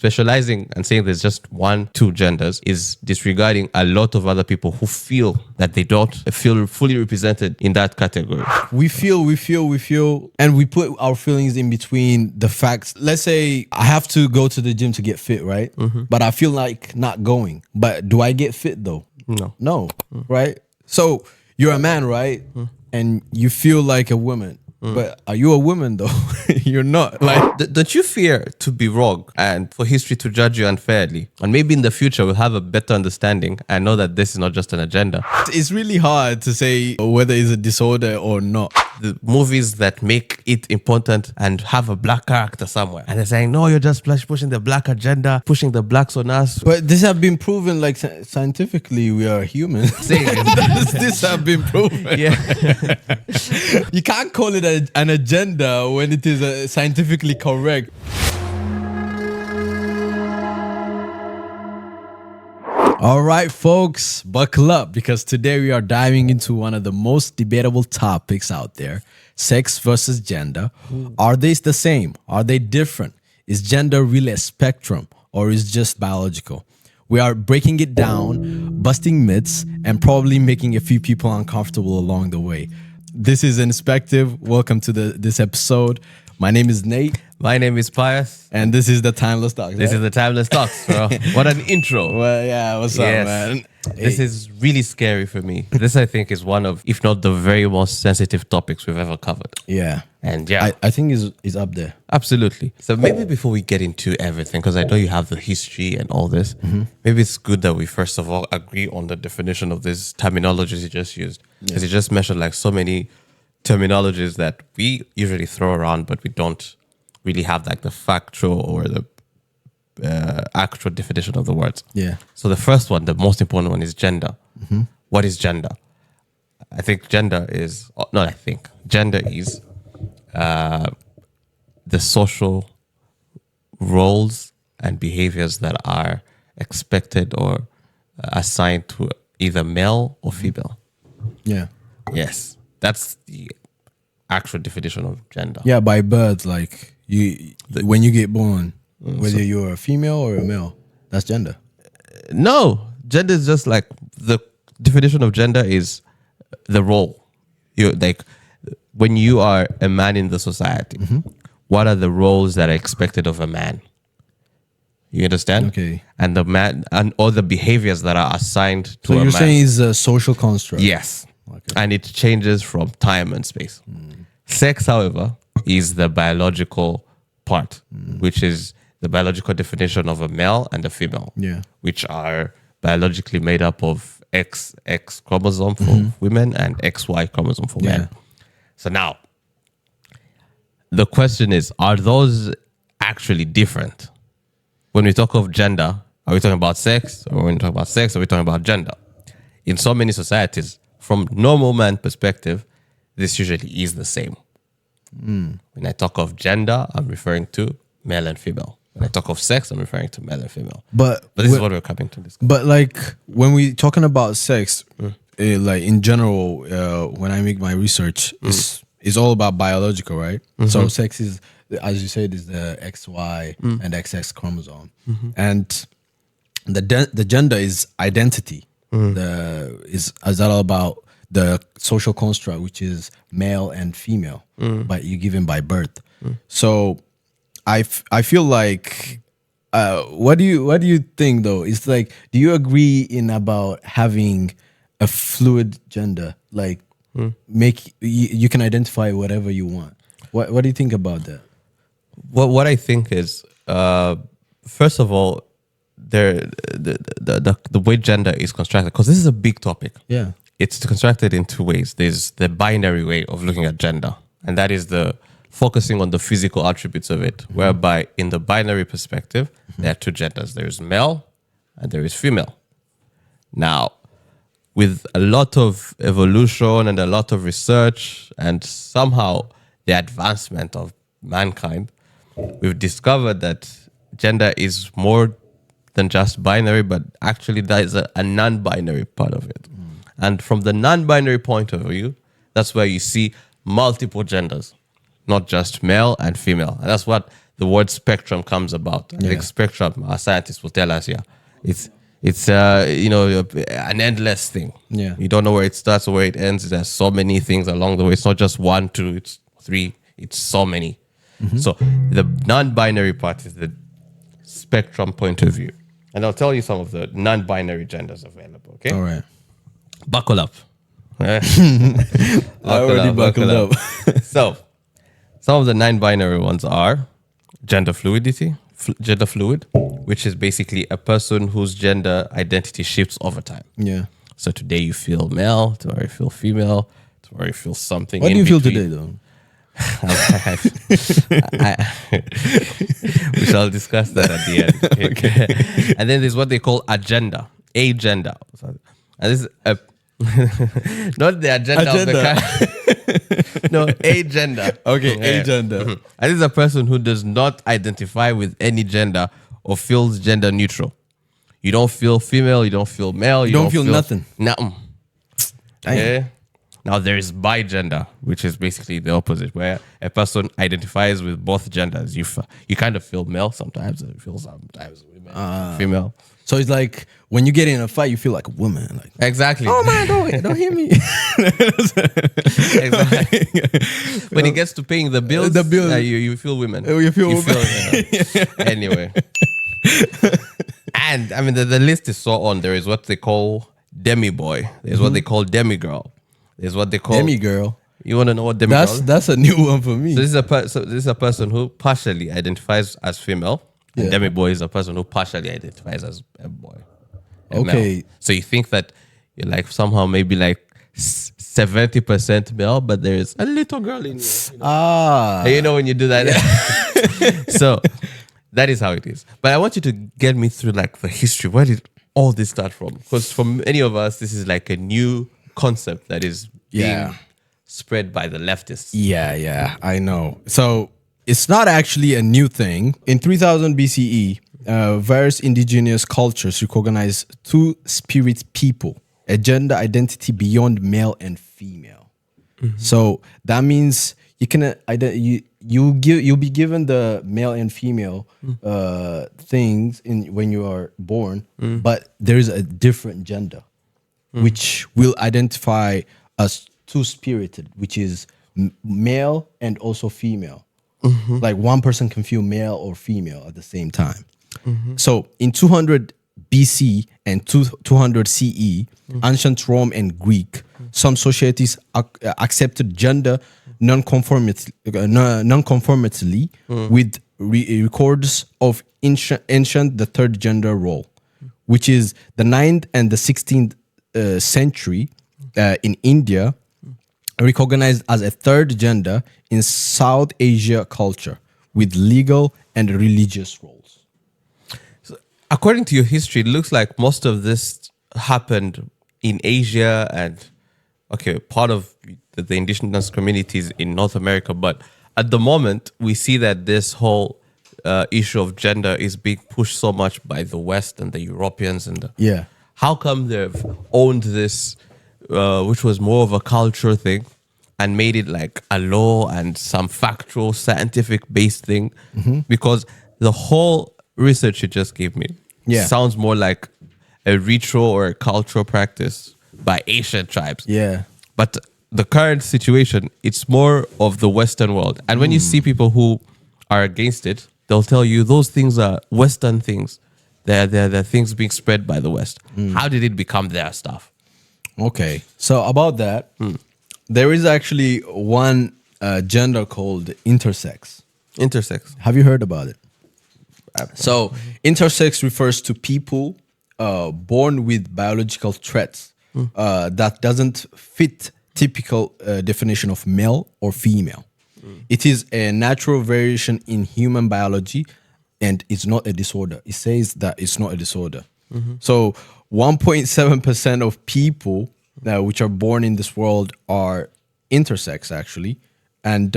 specializing and saying there's just one, two genders is disregarding a lot of other people who feel that they don't feel fully represented in that category. We feel, and we put our feelings in between the facts. Let's say I have to go to the gym to get fit, right? But I feel like not going. But do I get fit though? No, right? So you're a man, right? And you feel like a woman. But are you a woman though? You're not. Like, don't you fear to be wrong and for history to judge you unfairly? And maybe in the future we'll have a better understanding and know that this is not just an agenda. it's really hard to say whether it's a disorder or not. The movies that make it important and have a black character somewhere, and they're saying, no, you're just pushing the black agenda, pushing the blacks on us. But this have been proven, like scientifically, we are humans. This have been proven. Yeah. You can't call it an agenda when it is scientifically correct. All right, folks, buckle up because today we are diving into one of the most debatable topics out there: sex versus gender. Are they the same? Are they different? Is gender really a spectrum or is it just biological? We are breaking it down, busting myths, and probably making a few people uncomfortable along the way. This is Inspektv. Welcome to this episode. My name is Nate. My name is Pius. And this is the Timeless Talks. This is the Timeless Talks, bro. What an intro. Well, yeah, what's up, man? This is really scary for me. This, I think, is one of, if not the very most sensitive topics we've ever covered. Yeah. And yeah. I think is up there. Absolutely. So maybe before we get into everything, because I know you have the history and all this, maybe it's good that we first of all agree on the definition of these terminologies you just used. Because you just mentioned like so many terminologies that we usually throw around, but we don't really have like the factual or the actual definition of the words. Yeah. So the first one, the most important one, is gender. What is gender? I think gender is gender is the social roles and behaviors that are expected or assigned to either male or female. Yeah. Yes, that's the actual definition of gender. Yeah, by birth, like when you get born, whether you're a female or a male, that's gender. No, gender is just like the definition of gender is the role. You like when you are a man in the society. What are the roles that are expected of a man? You understand? Okay. And the man and all the behaviors that are assigned to a man. So you're saying it's a social construct. Yes. Okay. And it changes from time and space. Sex, however, is the biological part, which is the biological definition of a male and a female, which are biologically made up of XX chromosome for women and XY chromosome for men. So now, the question is, are those actually different? When we talk of gender, are we talking about sex? Or when we talk about sex, are we talking about gender? In so many societies, from normal man perspective, this usually is the same. When I talk of gender, I'm referring to male and female. When I talk of sex, I'm referring to male and female. But this is what we're coming to discuss. But like when we talking about sex, like in general, when I make my research, it's all about biological, right? So sex is, as you said, is the XY and XX chromosome, and the gender is identity. Is that all about the social construct, which is male and female, but you're given by birth. So I feel like what do you think though? It's like, do you agree in about having a fluid gender, like you can identify whatever you want? What do you think about that? What I think is, first of all, the way gender is constructed, because this is a big topic. Yeah. It's constructed in two ways. There's the binary way of looking at gender, and that is the focusing on the physical attributes of it, whereby in the binary perspective, there are two genders. There is male and there is female. Now, with a lot of evolution and a lot of research and somehow the advancement of mankind, we've discovered that gender is more than just binary, but actually there is a non-binary part of it. And from the non-binary point of view, that's where you see multiple genders, not just male and female. And that's what the word spectrum comes about. I think spectrum, our scientists will tell us, it's an endless thing. Yeah. You don't know where it starts or where it ends. There's so many things along the way. It's not just 1, 2, it's 3. It's so many. So the non-binary part is the spectrum point of view. And I'll tell you some of the non-binary genders available, okay? All right. Buckle up. I already buckled up. So, some of the non-binary ones are gender fluidity, gender fluid, which is basically a person whose gender identity shifts over time. Yeah. So today you feel male, tomorrow you feel female, tomorrow you feel something. What do you feel today, though? We shall discuss that at the end. Okay. And then there's what they call agenda. And this is not the agenda of the no, agenda. Okay, agenda. And this is a person who does not identify with any gender or feels gender neutral. You don't feel female, you don't feel male, you don't feel nothing. Nothing. Okay. Now there is bigender, which is basically the opposite, where a person identifies with both genders. You kind of feel male sometimes, and you feel sometimes female. So it's like when you get in a fight, you feel like a woman. Like, exactly. Oh man, don't hit me. Exactly. When it gets to paying the bills, you feel women. You feel women. Anyway. And I mean, the list is so on. There is what they call demi boy. There's what they call demi girl. There's what they call demi girl. You want to know what demi girl is? That's a new one for me. So this is a person who partially identifies as female. And demi boy is a person who partially identifies as a boy. Okay. Male. So you think that you're like somehow maybe like 70% male, but there is a little girl in you. You know when you do that. So that is how it is. But I want you to get me through like the history. Where did all this start from? Because for many of us, this is like a new concept that is being spread by the leftists. Yeah, I know. So it's not actually a new thing. In 3000 BCE, various indigenous cultures recognize two-spirit people, a gender identity beyond male and female. So that means you can you'll be given the male and female things when you are born, but there is a different gender, which will identify as two-spirited, which is male and also female. Like one person can feel male or female at the same time. So in 200 BC and 200 CE, ancient Rome and Greek, some societies accepted gender non-conformity with records of ancient the third gender role, which is the 9th and the 16th century in India, recognized as a third gender in South Asia culture with legal and religious roles. So, according to your history, it looks like most of this happened in Asia and, part of the indigenous communities in North America. But at the moment, we see that this whole issue of gender is being pushed so much by the West and the Europeans. How come they've owned this, which was more of a culture thing, and made it like a law and some factual, scientific-based thing? Because the whole research you just gave me sounds more like a ritual or a cultural practice by Asian tribes. But the current situation, it's more of the Western world. And when you see people who are against it, they'll tell you those things are Western things. They're things being spread by the West. How did it become their stuff? Okay, so about that, there is actually one gender called intersex. Intersex. Have you heard about it? So intersex refers to people born with biological traits that doesn't fit typical definition of male or female. It is a natural variation in human biology and it's not a disorder. It says that it's not a disorder. So 1.7% of people which are born in this world are intersex actually, and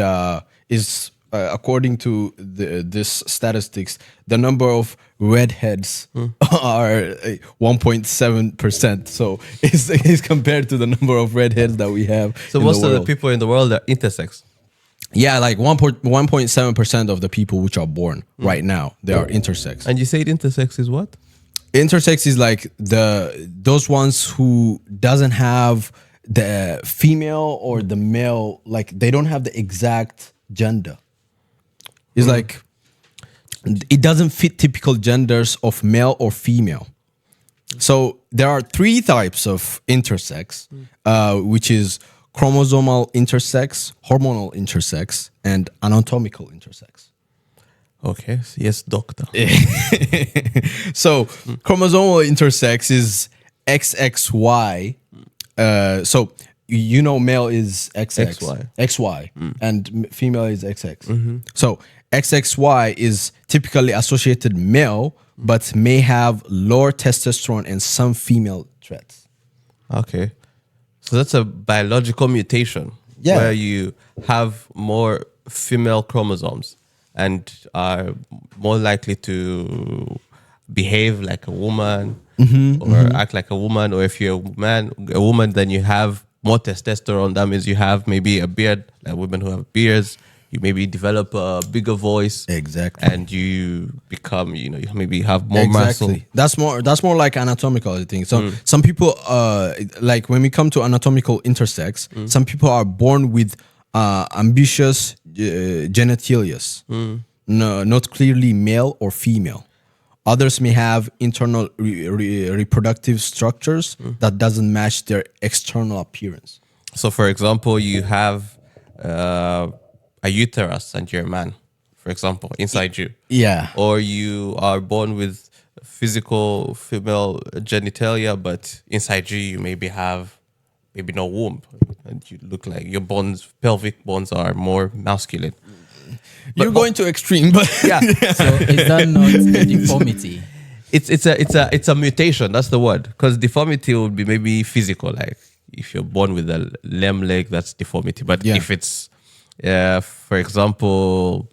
is according to this statistics, the number of redheads are 1.7%. So it's compared to the number of redheads that we have. So most of the people in the world are intersex. Yeah, like 1.7% of the people which are born right now, they are intersex. And you said intersex is what? Intersex is like those ones who doesn't have the female or the male, like they don't have the exact gender. It's like it doesn't fit typical genders of male or female. So there are three types of intersex, which is chromosomal intersex, hormonal intersex, and anatomical intersex. Okay. Yes, doctor. So chromosomal intersex is XXY. So you know, male is XX, XY. XY, and female is XX. So XXY is typically associated male, but may have lower testosterone and some female traits. Okay. So that's a biological mutation Yeah. where you have more female chromosomes and are more likely to behave like a woman or act like a woman. Or if you're a woman, then you have more testosterone. That means you have maybe a beard, like women who have beards. You maybe develop a bigger voice. Exactly. And you become, you maybe have more muscle. That's more like anatomical, I think. So some people, like when we come to anatomical intersex, some people are born with ambitious genitalia, no, not clearly male or female. Others may have internal reproductive structures that doesn't match their external appearance. So, for example, you have a uterus and you're a man, for example, inside you. Yeah. Or you are born with physical female genitalia, but inside you maybe have maybe no womb, and you look like your bones, pelvic bones, are more masculine. You're going to extreme, but Yeah. So is that not a deformity? It's a mutation. That's the word. Because deformity would be maybe physical, like if you're born with a lame leg, that's deformity. But if it's, for example,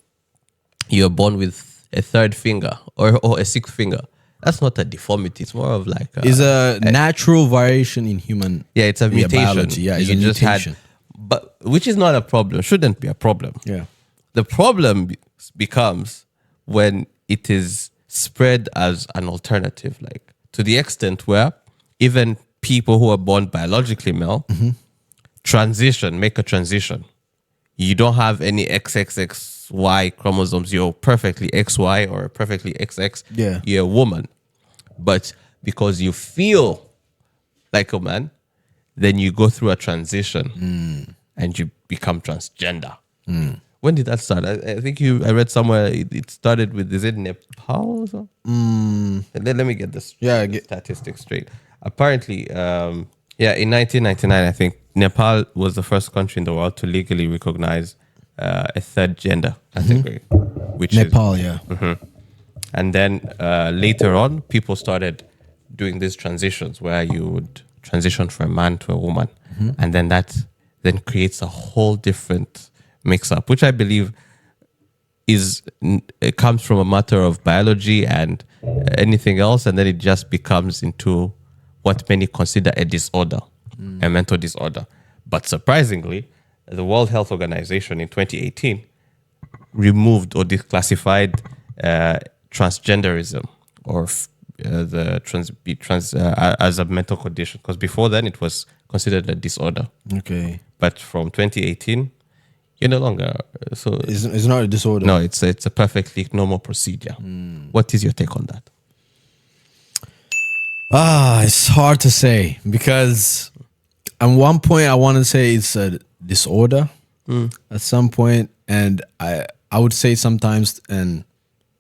you're born with a third finger or a sixth finger, that's not a deformity. It's more of like it's a natural variation in human. Yeah, it's a mutation. Biology. Yeah, it's you a just mutation. but which is not a problem. Shouldn't be a problem. Yeah. The problem becomes when it is spread as an alternative, like to the extent where even people who are born biologically male make a transition. You don't have any XXXY chromosomes. You're perfectly XY or perfectly XX. Yeah. You're a woman. But because you feel like a man, then you go through a transition and you become transgender. When did that start? I think I read somewhere it started with, is it Nepal or something? Let me get this statistics straight. Apparently, in 1999, I think Nepal was the first country in the world to legally recognize a third gender category, which Nepal, is, And then later on, people started doing these transitions where you would transition from a man to a woman, and then that then creates a whole different mix-up, which I believe it comes from a matter of biology and anything else, and then it just becomes into what many consider a disorder, a mental disorder. But surprisingly, the World Health Organization in 2018 removed or declassified transgenderism or as a mental condition, because before then it was considered a disorder. Okay. But from 2018, you're no longer so. It's not a disorder. No, it's a perfectly normal procedure. What is your take on that? It's hard to say, because at one point I want to say it's a disorder at some point, and I would say sometimes, and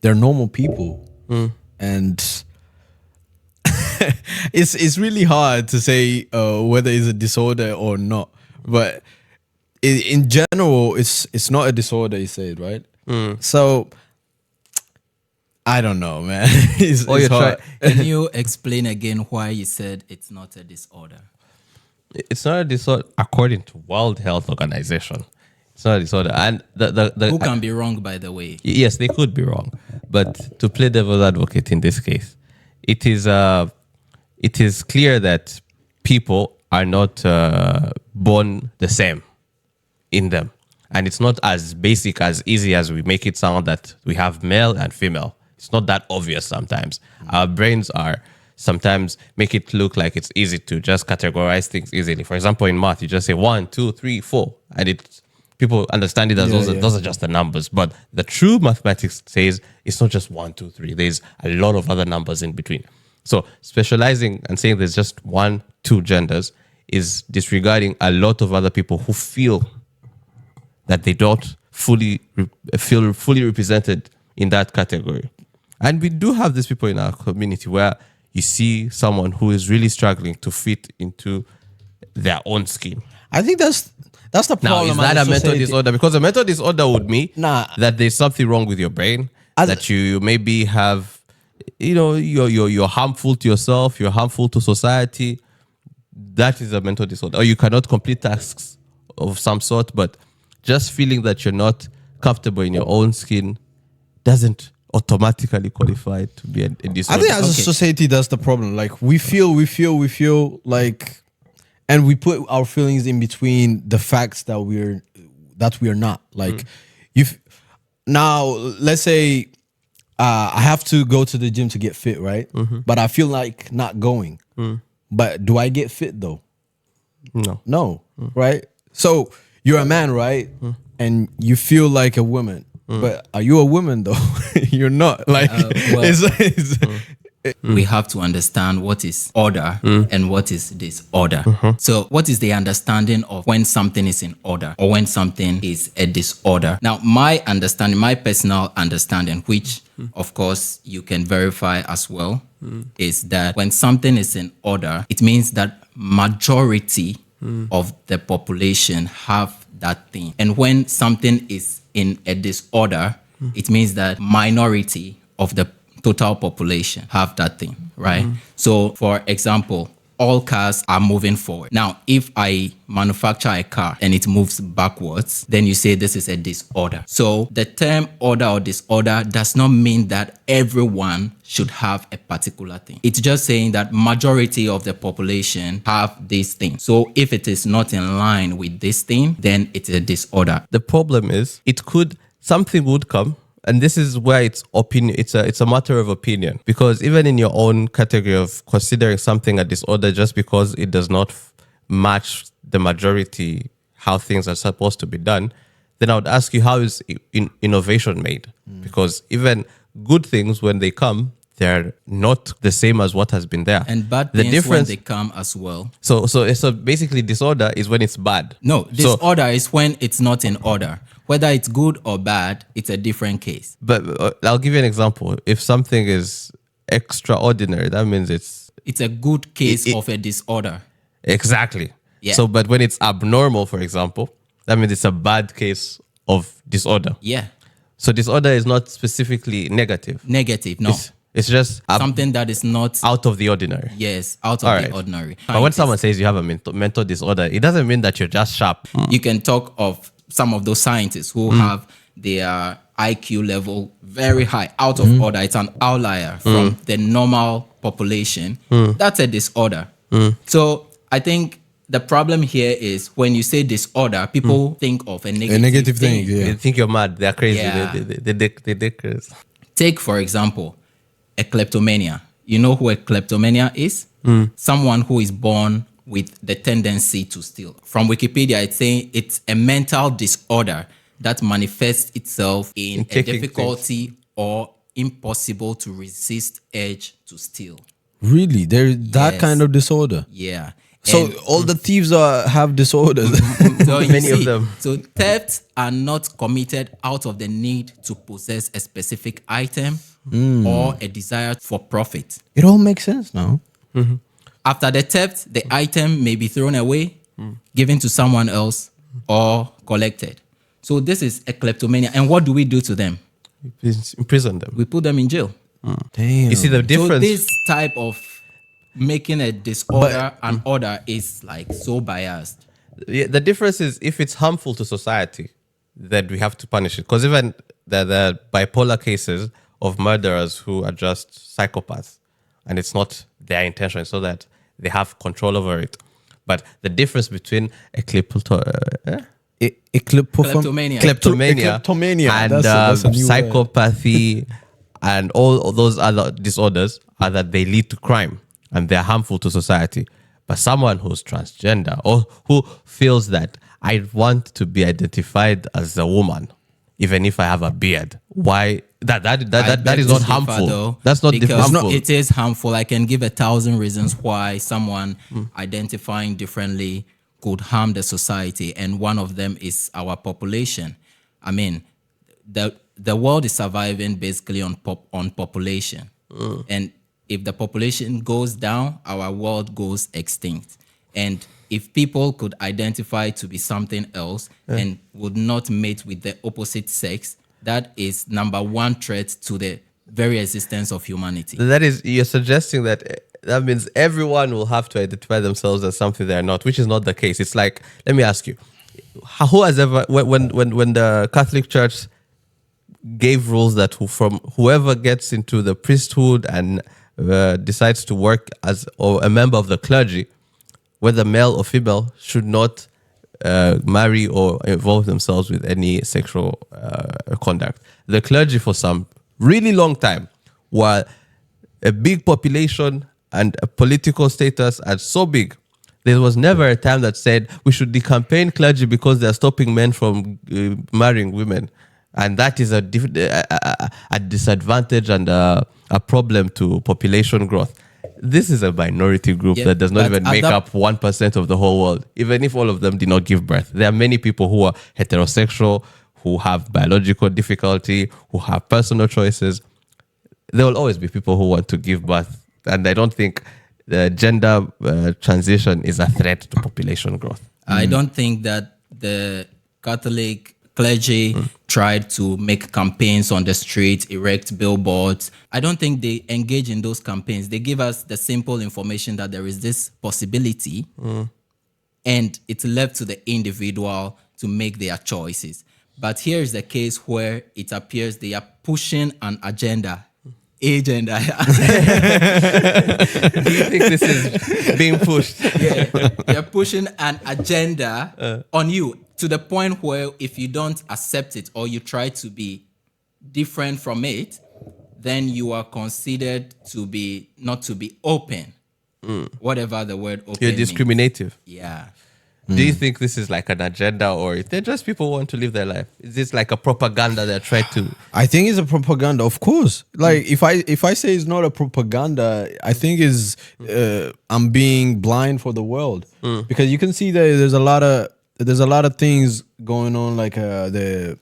they're normal people, and it's really hard to say whether it's a disorder or not. But in general, it's not a disorder, you said, right? So I don't know, man. it's hard. Can you explain again why you said it's not a disorder? It's not a disorder according to World Health Organization. It's not a disorder, and the Who can be wrong, by the way? Yes, they could be wrong, but to play devil's advocate in this case, it is clear that people are not born the same in them. And it's not as basic, as easy as we make it sound, that we have male and female. It's not that obvious sometimes. Our brains are sometimes make it look like it's easy to just categorize things easily. For example, in math, you just say 1, 2, 3, 4, and people understand it as those are just the numbers. But the true mathematics says it's not just 1, 2, 3. There's a lot of other numbers in between. So specializing and saying there's just 1, 2 genders is disregarding a lot of other people who feel that they don't feel fully represented in that category. And we do have these people in our community where you see someone who is really struggling to fit into their own skin. I think that's the problem. Now, is that a mental disorder? Because a mental disorder would mean that there's something wrong with your brain, that you maybe have, you're harmful to yourself, you're harmful to society. That is a mental disorder. Or you cannot complete tasks of some sort, but just feeling that you're not comfortable in your own skin doesn't automatically qualify to be a disorder. I think as a society, that's the problem. Like we feel like, and we put our feelings in between the facts that we're not. Like, now let's say I have to go to the gym to get fit, right? But I feel like not going. But do I get fit though? No, right? So you're a man, right? And you feel like a woman. But are you a woman though? You're not. Like we have to understand what is order and what is disorder. So what is the understanding of when something is in order or when something is a disorder? Now, my understanding, my personal understanding, which of course you can verify as well, is that when something is in order, it means that majority of the population have that thing. And when something is in a disorder, it means that minority of the total population have that thing, right? So, for example, all cars are moving forward. Now, if I manufacture a car and it moves backwards, then you say this is a disorder. So the term order or disorder does not mean that everyone should have a particular thing. It's just saying that majority of the population have this thing. So if it is not in line with this thing, then it's a disorder. The problem is something would come. And this is where it's opinion. It's a matter of opinion, because even in your own category of considering something a disorder just because it does not match the majority how things are supposed to be done, then I would ask you, how is innovation made? Because even good things, when they come, they're not the same as what has been there. And bad things when they come as well. So basically, disorder is when it's bad. No, disorder is when it's not in order. Whether it's good or bad, it's a different case. But I'll give you an example. If something is extraordinary, that means it's a good case of a disorder. Exactly. Yeah. So, but when it's abnormal, for example, that means it's a bad case of disorder. Yeah. So disorder is not specifically negative. Negative, no. It's just something that is not out of the ordinary. Yes, out of the ordinary. But when someone says you have a mental disorder, it doesn't mean that you're just sharp. You can talk of some of those scientists who have their IQ level very high, out of order. It's an outlier from the normal population. That's a disorder. So I think the problem here is when you say disorder, people think of a negative thing. Yeah. They think you're mad. They're crazy. Yeah. They're crazy. Take, for example, a kleptomania. You know who a kleptomania is? Someone who is born with the tendency to steal. From Wikipedia, it's saying it's a mental disorder that manifests itself in a difficulty or impossible to resist urge to steal. Really? There's that kind of disorder? Yeah. So all the thieves have disorders. So Many of them. So thefts are not committed out of the need to possess a specific item or a desire for profit. It all makes sense now. After the theft, the item may be thrown away, given to someone else, or collected. So this is a kleptomania. And what do we do to them? Imprison them. We put them in jail. Damn. You see the difference? So this type of making a disorder an order is like so biased. Yeah, the difference is if it's harmful to society, then we have to punish it. Because even the bipolar cases of murderers who are just psychopaths, and it's not their intention, so that they have control over it. But the difference between a Kleptomania. Kleptomania. And That's a new word. psychopathy and all those other disorders are that they lead to crime and they're harmful to society. But someone who's transgender or who feels that I want to be identified as a woman, even if I have a beard, why that is not harmful? Though, that's not because harmful. It is harmful. I can give 1,000 reasons why someone identifying differently could harm the society, and one of them is our population. I mean, the world is surviving basically on population, and if the population goes down, our world goes extinct. And if people could identify to be something else and would not mate with the opposite sex, that is number one threat to the very existence of humanity. That is, you're suggesting that means everyone will have to identify themselves as something they're not, which is not the case. It's like, let me ask you, who has ever, when the Catholic Church gave rules that from whoever gets into the priesthood and decides to work as or a member of the clergy, whether male or female, should not marry or involve themselves with any sexual conduct. The clergy, for some really long time, while a big population and a political status are so big, there was never a time that said we should decampaign clergy because they're stopping men from marrying women. And that is a disadvantage and a problem to population growth. This is a minority group that does not even make up 1% of the whole world, even if all of them did not give birth. There are many people who are heterosexual, who have biological difficulty, who have personal choices. There will always be people who want to give birth. And I don't think the gender transition is a threat to population growth. I don't think that the Catholic clergy tried to make campaigns on the street, erect billboards. I don't think they engage in those campaigns. They give us the simple information that there is this possibility, and it's left to the individual to make their choices. But here is the case where it appears they are pushing an agenda. Agenda. Do you think this is being pushed? Yeah, they're pushing an agenda on you, to the point where if you don't accept it or you try to be different from it, then you are considered to be not to be open. Whatever the word open You're discriminative. means. Yeah. Do you think this is like an agenda, or they're just people who want to live their life? Is this like a propaganda they're trying to? I think it's a propaganda, of course. Like if I say it's not a propaganda, I think is I'm being blind for the world, because you can see that there's a lot of things going on. Like they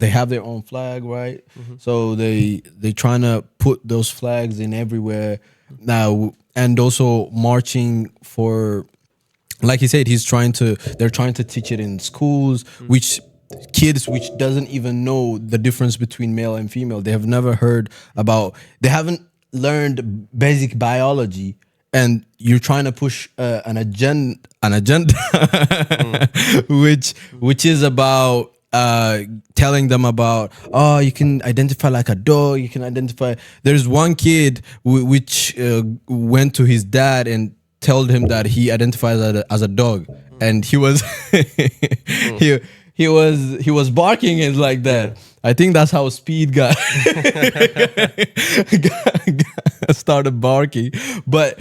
have their own flag, right? So they trying to put those flags in everywhere now, and also marching for. Like he said, they're trying to teach it in schools, which kids which doesn't even know the difference between male and female. They have never heard about, they haven't learned basic biology, and you're trying to push an agenda which is about telling them about, oh, you can identify like a dog, you can identify. There's one kid which went to his dad and told him that he identifies as a dog, and he was he was barking and like that. I think that's how Speed got started barking. But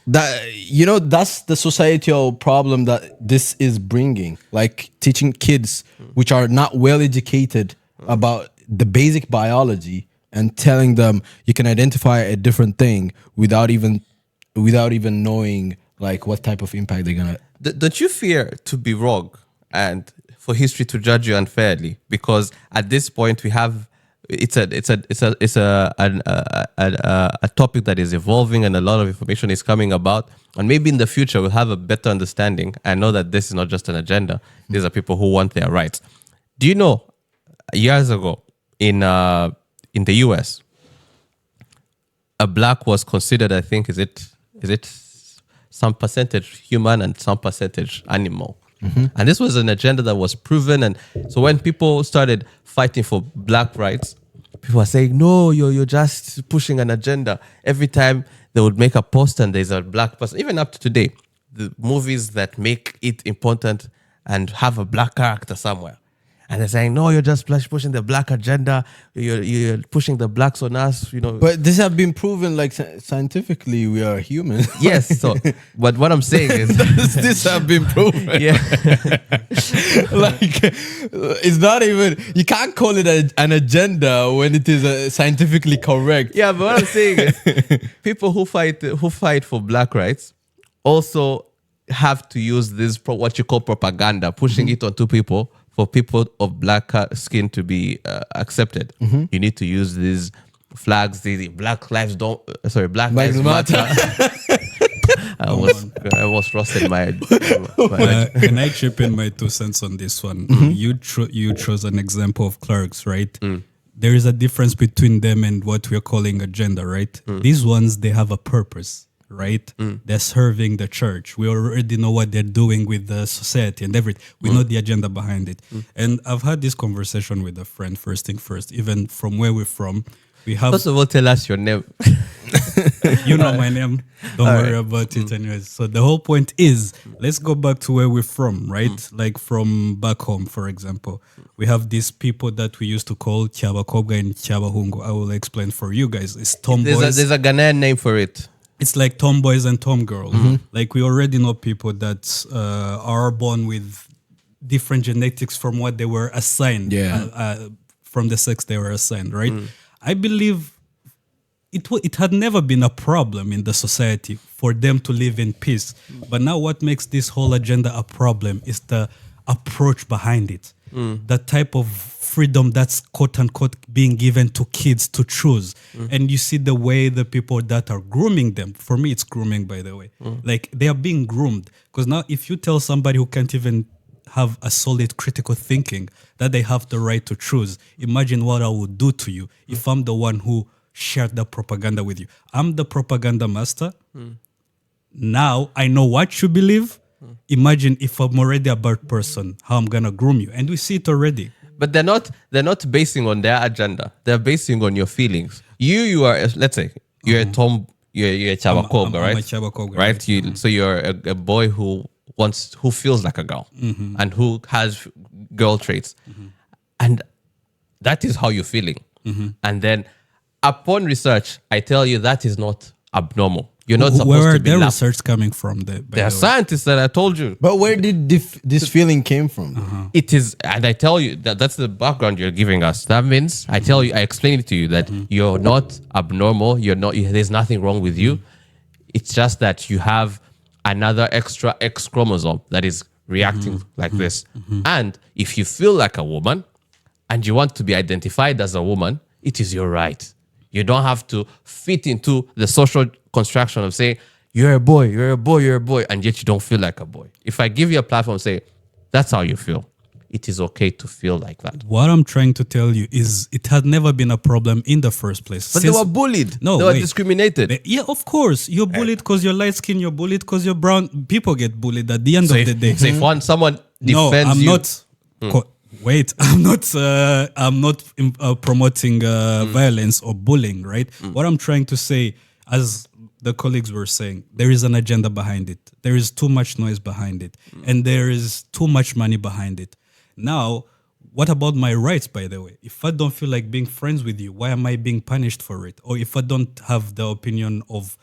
that's the societal problem that this is bringing, like teaching kids which are not well educated about the basic biology and telling them you can identify a different thing without even knowing like what type of impact they're gonna. Don't you fear to be wrong and for history to judge you unfairly? Because at this point we have it's a topic that is evolving and a lot of information is coming about, and maybe in the future we'll have a better understanding and know that this is not just an agenda. These are people who want their rights. Do you know, years ago in the US, a black was considered, I think, is it some percentage human and some percentage animal? And this was an agenda that was proven. And so when people started fighting for black rights, people were saying, no, you're just pushing an agenda. Every time they would make a post and there's a black person, even up to today, the movies that make it important and have a black character somewhere. And they're saying, no, you're just pushing the black agenda. You're pushing the blacks on us, But this have been proven, like, scientifically, we are human. Yes. So, but what I'm saying is, this have been proven. yeah, Like, it's not even. You can't call it an agenda when it is scientifically correct. yeah. But what I'm saying is, people who fight for black rights also have to use this what you call propaganda, pushing it onto people. For people of black skin to be accepted, you need to use these flags. The Black Lives Matter. I was roasted my. Can I chip in my 2 cents on this one? You chose an example of clerks, right? There is a difference between them and what we're calling agenda, right? These ones, they have a purpose. Right? They're serving the church. We already know what they're doing with the society and everything. We know the agenda behind it. And I've had this conversation with a friend, first thing first, even from where we're from. We have. First of all, tell us your name. You know my name. Don't worry about it anyways. So the whole point is, let's go back to where we're from, right? Like from back home, for example. We have these people that we used to call Kyabakobwa and Kyabahungu. I will explain for you guys. It's tomboys. There's a Ghanaian name for it. It's like tomboys and tomgirls. Like we already know people that are born with different genetics from what they were assigned, from the sex they were assigned, right? I believe it had never been a problem in the society for them to live in peace. But now what makes this whole agenda a problem is the approach behind it. The type of freedom that's quote unquote being given to kids to choose. And you see the way the people that are grooming them, for me it's grooming, by the way, like they are being groomed. Because now if you tell somebody who can't even have a solid critical thinking that they have the right to choose, imagine what I would do to you if I'm the one who shared the propaganda with you. I'm the propaganda master. Now I know what you believe. Imagine if I'm already a bad person, how I'm gonna groom you. And we see it already. But they're not basing on their agenda. They're basing on your feelings. You are, let's say, you're a Chabakobwa, right? I'm a Chabakobwa, right? So you're a boy who feels like a girl and who has girl traits. And that is how you're feeling. And then upon research, I tell you that is not abnormal. You're not supposed Where to be their laughed. research coming from? There are scientists that I told you. But where did this feeling came from? It is, and I tell you that's the background you're giving us. That means I explain it to you that you're not abnormal. You're not. There's nothing wrong with you. It's just that you have another extra X chromosome that is reacting like this. And if you feel like a woman and you want to be identified as a woman, it is your right. You don't have to fit into the social construction of saying, you're a boy, and yet you don't feel like a boy. If I give you a platform, say, that's how you feel. It is okay to feel like that. What I'm trying to tell you is it had never been a problem in the first place. But they were bullied. No, they were discriminated. Yeah, of course. You're bullied because you're light skinned. You're bullied because you're brown. People get bullied at the end of the day. So if someone defends Wait, I'm not promoting violence or bullying, right? What I'm trying to say, as the colleagues were saying, there is an agenda behind it. There is too much noise behind it. And there is too much money behind it. Now, what about my rights, by the way? If I don't feel like being friends with you, why am I being punished for it? Or if I don't have the opinion of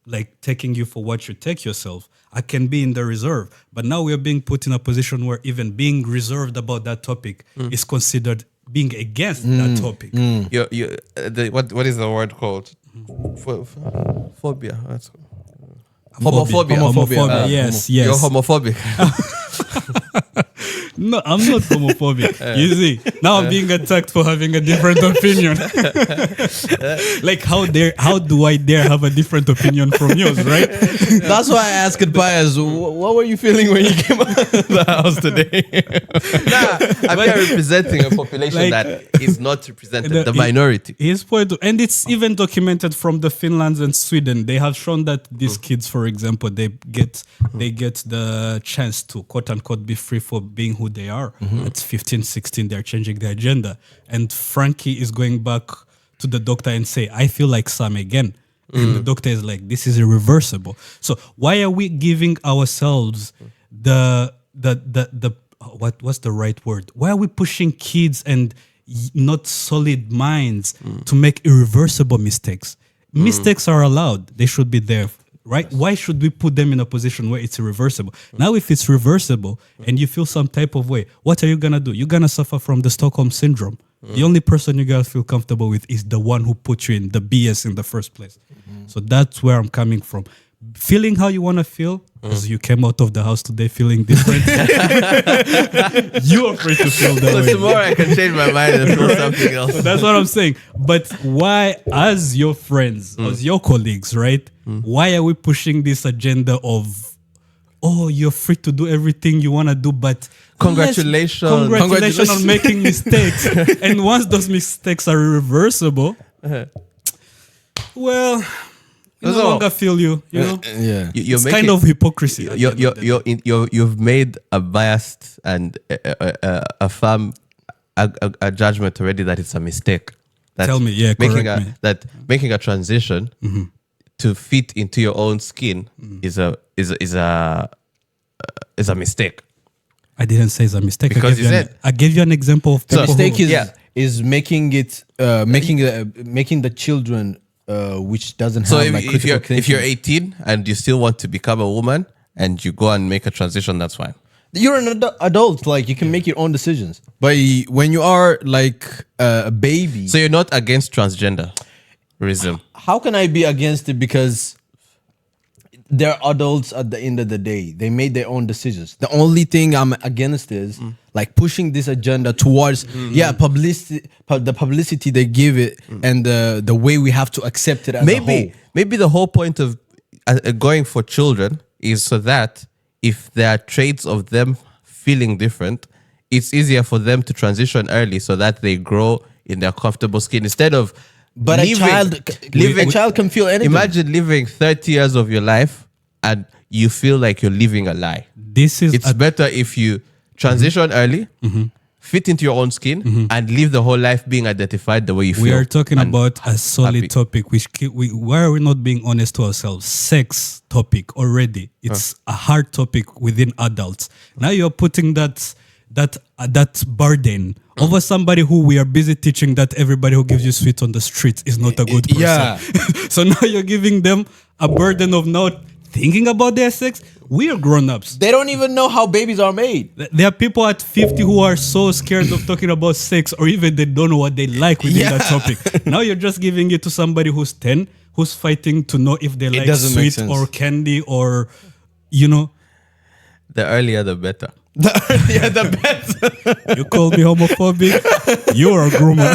like taking you for what you take yourself, I can be in the reserve. But now we're being put in a position where even being reserved about that topic is considered being against that topic. What is the word called? Phobia. Homophobia. Yes. You're homophobic. No, I'm not homophobic. You see, now I'm being attacked for having a different opinion. Like, how do I dare have a different opinion from yours, right? That's why I asked Pius, what were you feeling when you came out of the house today? I'm here representing a population that is not represented, the minority. His point, and it's even documented from the Finlands and Sweden. They have shown that these kids, for example, they get the chance to quote unquote be free for being who they are. At 15, 16, they're changing the agenda. And Frankie is going back to the doctor and say, I feel like Sam again. And the doctor is like, this is irreversible. So why are we giving ourselves the what's the right word? Why are we pushing kids and not solid minds to make irreversible mistakes? Mistakes are allowed. They should be there, right? Yes. Why should we put them in a position where it's irreversible? Now, if it's reversible and you feel some type of way, what are you going to do? You're going to suffer from the Stockholm Syndrome. The only person you got to feel comfortable with is the one who put you in the BS in the first place. So that's where I'm coming from. Feeling how you want to feel, because you came out of the house today feeling different. You're afraid to feel that way. Tomorrow I can change my mind and feel something else. So that's what I'm saying. But why, as your friends, as your colleagues, right? Why are we pushing this agenda of, oh, you're free to do everything you want to do, but congratulations on making mistakes. And once those mistakes are irreversible, well, you no longer feel you know? Yeah. It's kind of hypocrisy. You've made a biased and a firm a judgment already that it's a mistake. Tell me, correct me. That making a transition to fit into your own skin is a mistake. I didn't say it's a mistake. Because I gave you an example of the mistake is making it making the children which doesn't have if you're 18 and you still want to become a woman and you go and make a transition, that's fine. You're an adult, like you can make your own decisions. But when you are like a baby, so you're not against transgenderism. How can I be against it? Because they're adults at the end of the day. They made their own decisions. The only thing I'm against is like pushing this agenda towards publicity, the publicity they give it, and the way we have to accept it as a whole. Maybe the whole point of going for children is so that if there are traits of them feeling different, it's easier for them to transition early so that they grow in their comfortable skin instead of. But a child can feel anything. Imagine living 30 years of your life and you feel like you're living a lie. It's better if you transition early, fit into your own skin, and live the whole life being identified the way you feel. We are talking about a solid topic. Why are we not being honest to ourselves? Sex topic already. It's a hard topic within adults. Now you're putting that burden over somebody who we are busy teaching that everybody who gives you sweet on the streets is not a good person. Yeah. So now you're giving them a burden of not thinking about their sex. We are grown-ups. They don't even know how babies are made. There are people at 50 who are so scared of talking about sex, or even they don't know what they like within that topic. Now you're just giving it to somebody who's 10, who's fighting to know if they like sweet or candy or, The earlier, the better. The better. You call me homophobic. You're a groomer.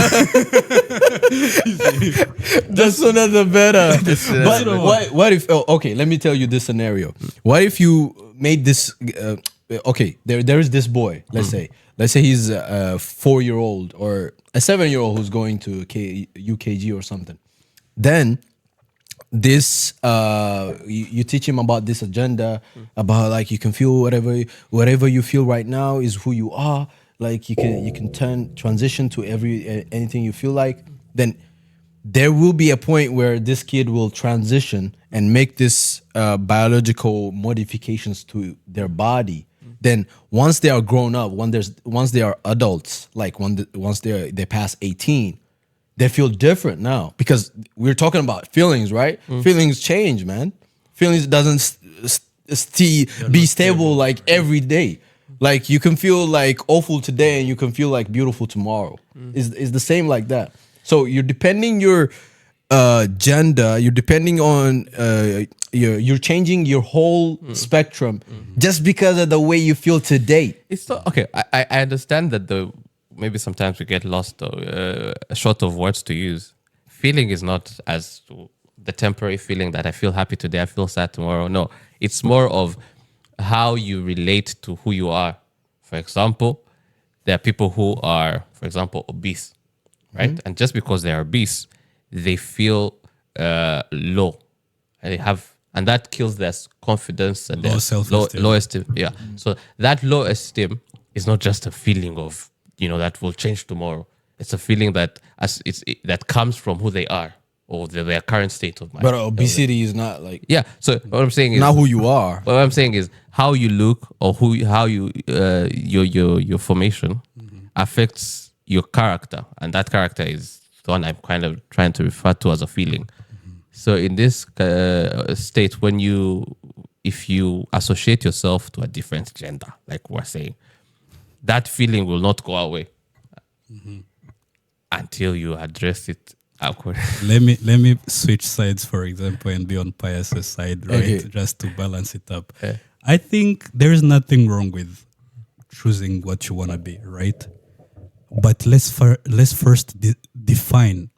The sooner the better. But what if? Okay, let me tell you this scenario. What if you made this? Okay, there is this boy. Let's say he's a 4-year-old or a 7-year-old who's going to UKG or something. Then this you teach him about this agenda, about like you can feel whatever you feel right now is who you are, like you can transition to anything you feel like. Then there will be a point where this kid will transition and make this biological modifications to their body. Then once they are grown up, once they are adults, like once they pass 18, they feel different now, because we're talking about feelings, right? Feelings change, man. Feelings doesn't be stable like every day. Like you can feel like awful today and you can feel like beautiful tomorrow. It's the same like that. So you're depending your gender, you're depending on you're changing your whole spectrum just because of the way you feel today. It's not, okay. I understand that maybe sometimes we get lost though, short of words to use. Feeling is not as the temporary feeling that I feel happy today, I feel sad tomorrow. No, it's more of how you relate to who you are. For example, there are people who are, for example, obese, right? And just because they are obese, they feel low. And that kills their confidence and low self-esteem. Low esteem. Yeah. So that low esteem is not just a feeling of, that will change tomorrow. It's a feeling that that comes from who they are or their current state of mind. But obesity is not like Yeah. So what I'm saying is not who you are. what I'm saying is how you look or how you your formation affects your character, and that character is the one I'm kind of trying to refer to as a feeling. So in this state, if you associate yourself to a different gender, like we're saying, that feeling will not go away until you address it. Let me switch sides, for example, and be on Pius's side, right? Okay. Just to balance it up. Yeah. I think there is nothing wrong with choosing what you want to be, right? But let's first define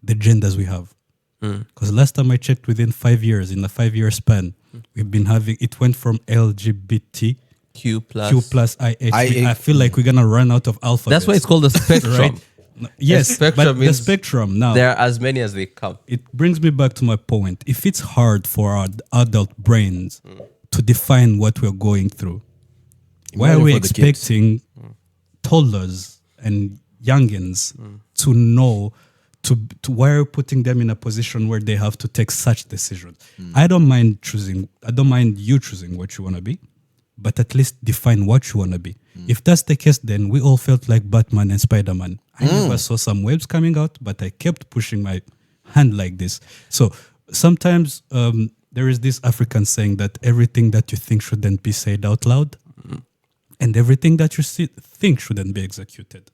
the genders we have. Because last time I checked, within 5 years, in the 5-year span, we've been having, it went from LGBT Q plus IH. I feel like we're gonna run out of alphabets. That's why it's called the spectrum. Right? Yes, spectrum but the means spectrum now. There are as many as they come. It brings me back to my point. If it's hard for our adult brains to define what we're going through, why are Imagine we for the kids. expecting toddlers and youngins to know? To why are we putting them in a position where they have to take such decisions? I don't mind you choosing what you want to be, but at least define what you want to be. If that's the case, then we all felt like Batman and Spider-Man. I never saw some webs coming out, but I kept pushing my hand like this. So sometimes there is this African saying that everything that you think shouldn't be said out loud, and everything that you think shouldn't be executed.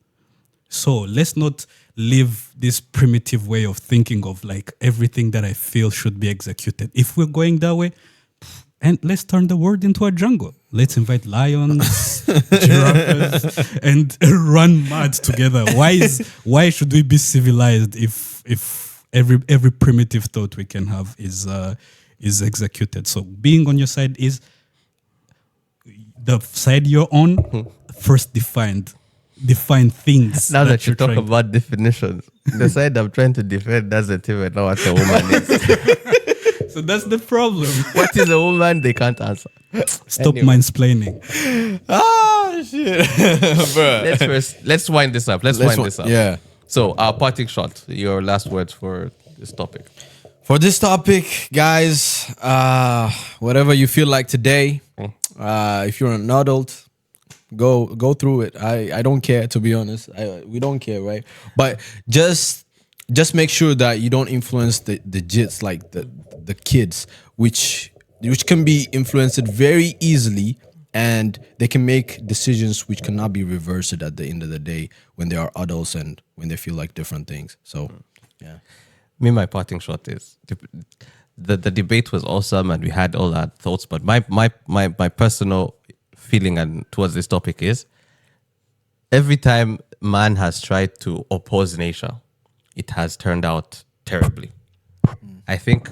So let's not live this primitive way of thinking of like everything that I feel should be executed. If we're going that way, and let's turn the world into a jungle. Let's invite lions, giraffes, and run mad together. Why should we be civilized if every primitive thought we can have is executed? So being on your side is the side you're on. First define things. Now that you you're talk trying- about definitions, the side I'm trying to defend doesn't even know what a woman is. So that's the problem. What is a woman? They can't answer. Stop Anyway. mansplaining. Ah, shit. Let's wind this up. Let's wind this up. Yeah. So our parting shot. Your last words for this topic. For this topic, guys, whatever you feel like today, if you're an adult, go through it. I don't care, to be honest. We don't care, right? But just make sure that you don't influence the jits, like the kids, which can be influenced very easily, and they can make decisions which cannot be reversed at the end of the day when they are adults and when they feel like different things. So, yeah. My parting shot is the debate was awesome and we had all our thoughts, but my personal feeling and towards this topic is every time man has tried to oppose nature, it has turned out terribly. I think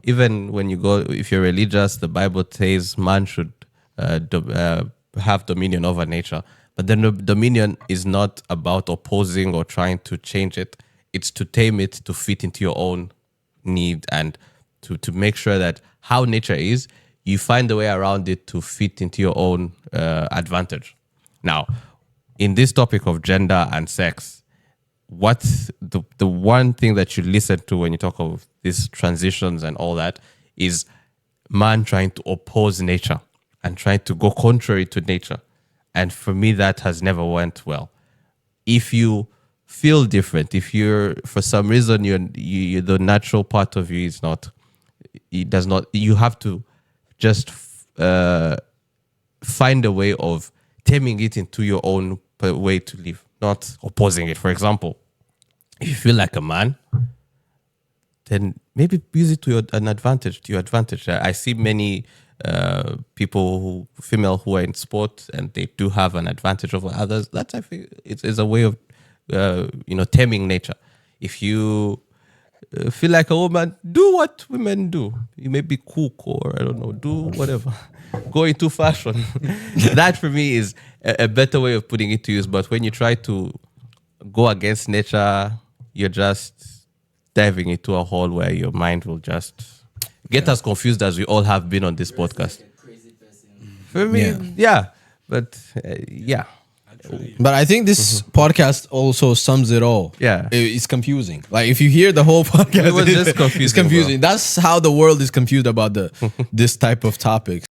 even when you go, if you're religious, the Bible says man should have dominion over nature. But then the dominion is not about opposing or trying to change it. It's to tame it to fit into your own need and to make sure that how nature is, you find a way around it to fit into your own advantage. Now, in this topic of gender and sex, what's the one thing that you listen to when you talk of these transitions and all that is man trying to oppose nature and trying to go contrary to nature. And for me, that has never went well. If you feel different, if you're, for some reason, you the natural part of you is not, it does not, you have to just find a way of taming it into your own way to live, not opposing it. For example, if you feel like a man, then maybe use it to your advantage. I see many female who are in sport and they do have an advantage over others. That I think is a way of taming nature. If you feel like a woman, do what women do. You maybe cook or I don't know, do whatever. Go into fashion. That for me is a better way of putting it to use. But when you try to go against nature, you're just diving into a hole where your mind will just get as confused as we all have been on this podcast. For me, yeah. But yeah. But I think this podcast also sums it all. Yeah. It's confusing. Like if you hear the whole podcast, It was just it's confusing. That's how the world is confused about this type of topics.